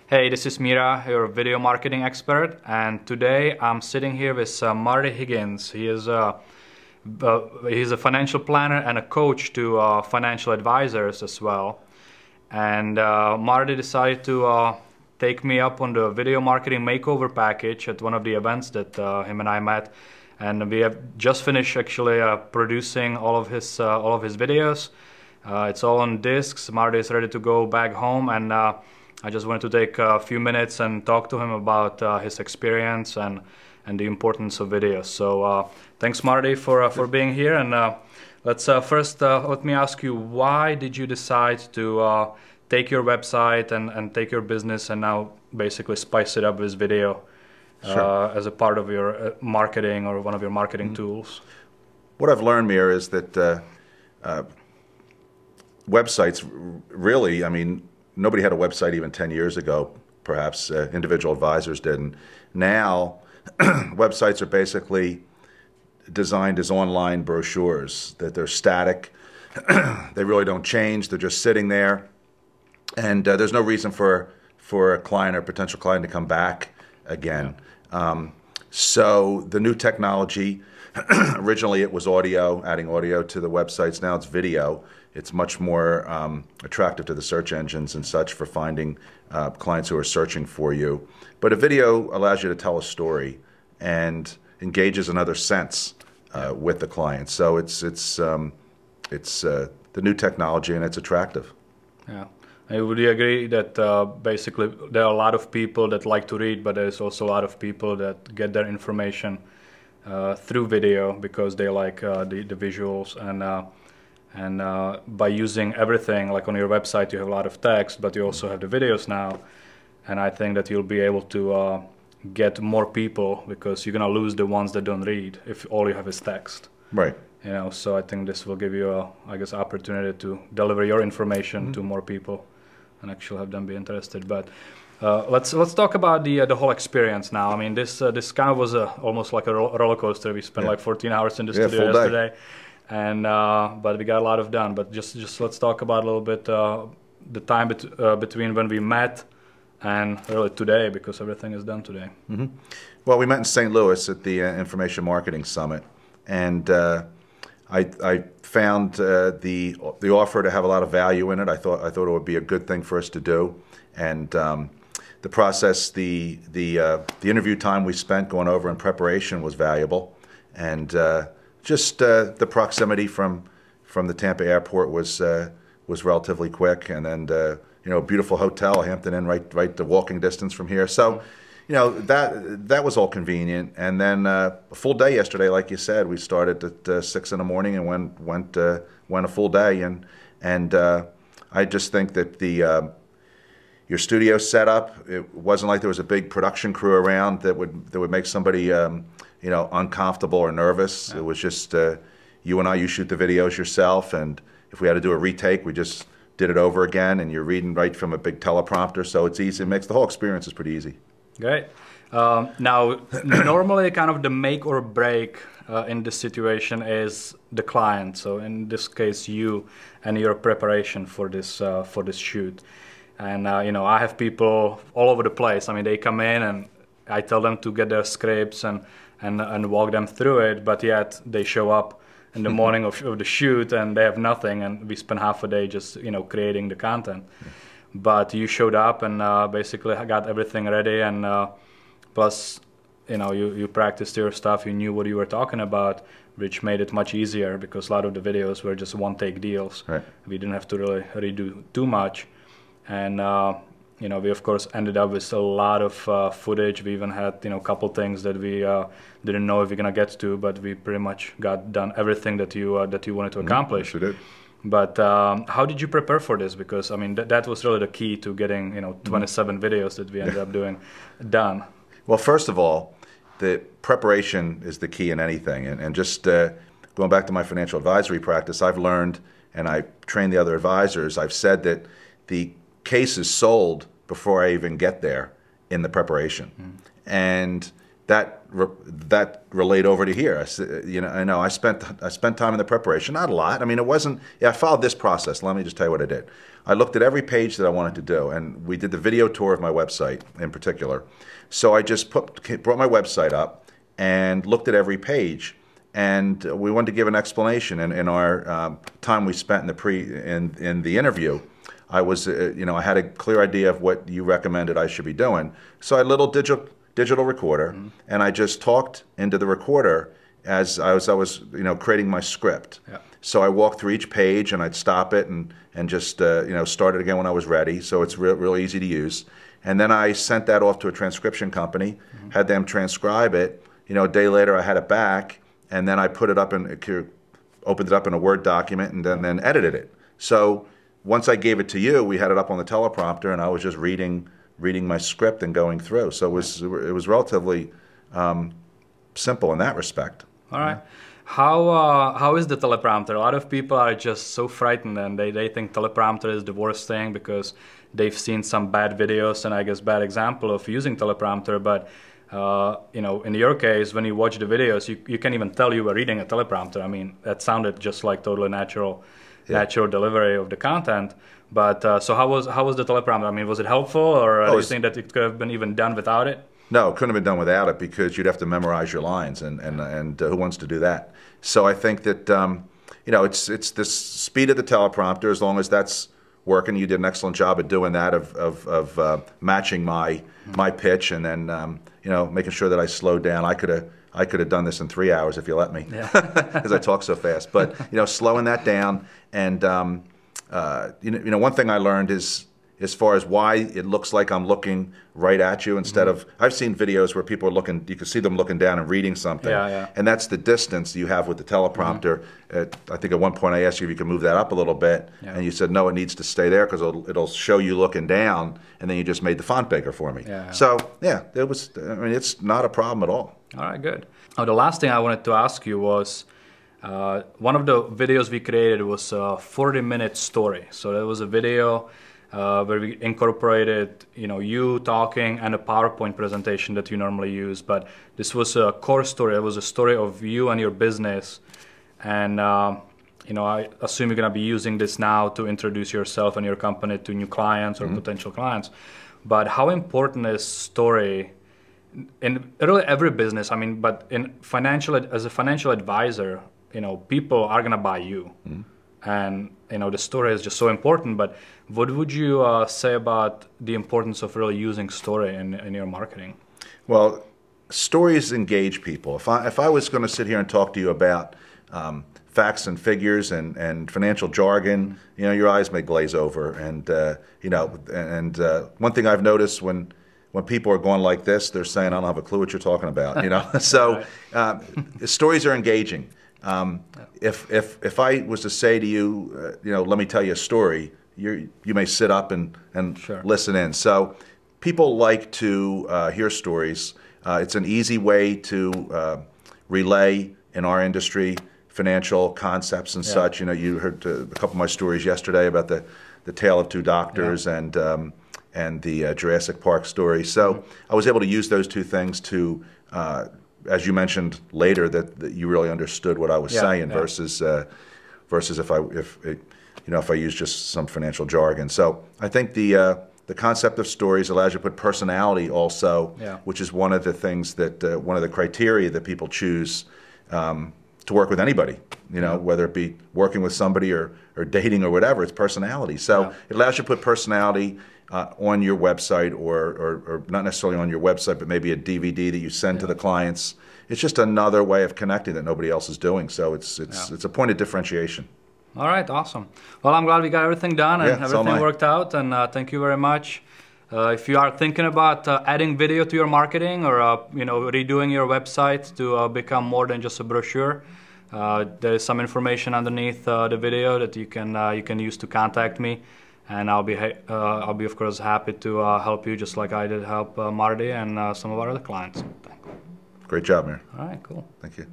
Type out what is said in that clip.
Hey, this is Mira, your video marketing expert, and today I'm sitting here with Marty Higgins. He's a financial planner and a coach to financial advisors as well. And Marty decided to take me up on the video marketing makeover package at one of the events that him and I met. And we have just finished actually producing all of his videos. It's all on discs. Marty is ready to go back home, and I just wanted to take a few minutes and talk to him about his experience and the importance of videos. So thanks, Marty, for being here. And let's first let me ask you, why did you decide to take your website and take your business and now basically spice it up with video? Sure. As a part of your marketing or one of your marketing tools? What I've learned, Mir, is that websites really, I mean, nobody had a website even 10 years ago, perhaps. Individual advisors didn't. Now, websites are basically designed as online brochures, that they're static. They really don't change. They're just sitting there. And there's no reason for a client or potential client to come back again. So the new technology, originally it was audio, adding audio to the websites. Now it's video. It's much more attractive to the search engines and such for finding clients who are searching for you. But a video allows you to tell a story and engages another sense with the client. So it's the new technology, and it's attractive. Yeah. Would you agree that basically there are a lot of people that like to read, but there's also a lot of people that get their information through video because they like the visuals, and by using everything, like on your website you have a lot of text, but you also have the videos now, and I think that you'll be able to get more people, because you're gonna lose the ones that don't read if all you have is text. Right. You know, so I think this will give you a, I guess, opportunity to deliver your information to more people and actually have them be interested. But let's talk about the whole experience now. I mean, this kind of was almost like a roller coaster. We spent like 14 hours in the studio yesterday, and but we got a lot of done. But just let's talk about a little bit the time between when we met and really today, because everything is done today. Well, we met in St. Louis at the Information Marketing Summit, and I found the offer to have a lot of value in it. I thought it would be a good thing for us to do, and the process, the interview time we spent going over in preparation was valuable, and just the proximity from the Tampa airport was relatively quick, and then you know, a beautiful hotel, Hampton Inn, right the walking distance from here. So, you know, that was all convenient. And then a full day yesterday, like you said, we started at 6 in the morning and went a full day. And I just think that your studio setup, it wasn't like there was a big production crew around that would make somebody you know, uncomfortable or nervous. Yeah. It was just you and I. You shoot the videos yourself, and if we had to do a retake, we just did it over again. And you're reading right from a big teleprompter, so it's easy. It makes the whole experience is pretty easy. Great. Now, normally kind of the make or break in this situation is the client. So in this case, you and your preparation for this shoot. And you know, I have people all over the place. I mean, they come in and I tell them to get their scripts and walk them through it, but yet they show up in the morning of the shoot and they have nothing, and we spend half a day just, you know, creating the content. Yeah. But you showed up and basically got everything ready, and plus, you know, you practiced your stuff. You knew what you were talking about, which made it much easier because a lot of the videos were just one-take deals. Right. We didn't have to really redo too much, and you know, we of course ended up with a lot of footage. We even had, you know, a couple things that we didn't know if we're gonna get to, but we pretty much got done everything that you wanted to accomplish. Yes, we did. But how did you prepare for this? Because I mean, that was really the key to getting, you know, 27 videos that we ended up doing done. Well, first of all, the preparation is the key in anything. And just going back to my financial advisory practice, I've learned, and I train the other advisors, I've said that the case is sold before I even get there in the preparation. And that relayed over to here. You know, I know I spent time in the preparation, not a lot. I mean, it wasn't. Yeah, I followed this process. Let me just tell you what I did. I looked at every page that I wanted to do, and we did the video tour of my website in particular. So I just brought my website up and looked at every page, and we wanted to give an explanation. And in our time we spent in the interview, I was I had a clear idea of what you recommended I should be doing. So I had a little digital recorder, and I just talked into the recorder as I was creating my script. Yeah. So I walked through each page, and I'd stop it and just start it again when I was ready. So it's real easy to use. And then I sent that off to a transcription company, had them transcribe it. A day later I had it back, and then I put it up opened it up in a Word document, and then edited it. So once I gave it to you, we had it up on the teleprompter, and I was just reading my script and going through. So it was relatively simple in that respect. All right. How is the teleprompter? A lot of people are just so frightened, and they think teleprompter is the worst thing because they've seen some bad videos and I guess bad example of using teleprompter. But in your case, when you watch the videos, you can't even tell you were reading a teleprompter. I mean, that sounded just like totally natural delivery of the content. But so how was the teleprompter? I mean, was it helpful, or do you think that it could have been even done without it? No, it couldn't have been done without it, because you'd have to memorize your lines, and who wants to do that? So I think that it's the speed of the teleprompter. As long as that's working, you did an excellent job at doing that, of matching my pitch, and then making sure that I slowed down. I could have done this in 3 hours if you let me, because I talk so fast. But slowing that down, and one thing I learned is, as far as why it looks like I'm looking right at you instead of, I've seen videos where people are looking, you can see them looking down and reading something, and that's the distance you have with the teleprompter. I think at one point I asked you if you could move that up a little bit, and you said no, it needs to stay there because it'll show you looking down, and then you just made the font bigger for me. So it was. I mean, it's not a problem at all. All right, good. The last thing I wanted to ask you was, one of the videos we created was a 40-minute story. So there was a video where we incorporated, you talking and a PowerPoint presentation that you normally use. But this was a core story. It was a story of you and your business. And, I assume you're going to be using this now to introduce yourself and your company to new clients or potential clients. But how important is story in really every business? I mean, but as a financial advisor, people are going to buy you. And, the story is just so important. But what would you say about the importance of really using story in your marketing? Well, stories engage people. If I was going to sit here and talk to you about facts and figures and financial jargon, your eyes may glaze over. And, one thing I've noticed when people are going like this, they're saying, I don't have a clue what you're talking about, So stories are engaging. If I was to say to you, let me tell you a story, you may sit up and listen in. So people like to hear stories. It's an easy way to relay in our industry financial concepts and such. You heard a couple of my stories yesterday about the tale of two doctors and the Jurassic Park story. So I was able to use those two things to as you mentioned later, that you really understood what I was saying versus if I use just some financial jargon. So I think the concept of stories allows you to put personality also, which is one of the things that one of the criteria that people choose to work with anybody. Whether it be working with somebody or dating or whatever, it's personality. So it allows you to put personality on your website, or not necessarily on your website, but maybe a DVD that you send to the clients. It's just another way of connecting that nobody else is doing. So it's a point of differentiation. All right, awesome. Well, I'm glad we got everything done and everything worked out. And thank you very much. If you are thinking about adding video to your marketing or redoing your website to become more than just a brochure, there is some information underneath the video that you can use to contact me. And I'll be of course happy to help you, just like I did help Marty and some of our other clients. Great job, Mary. All right, cool. Thank you.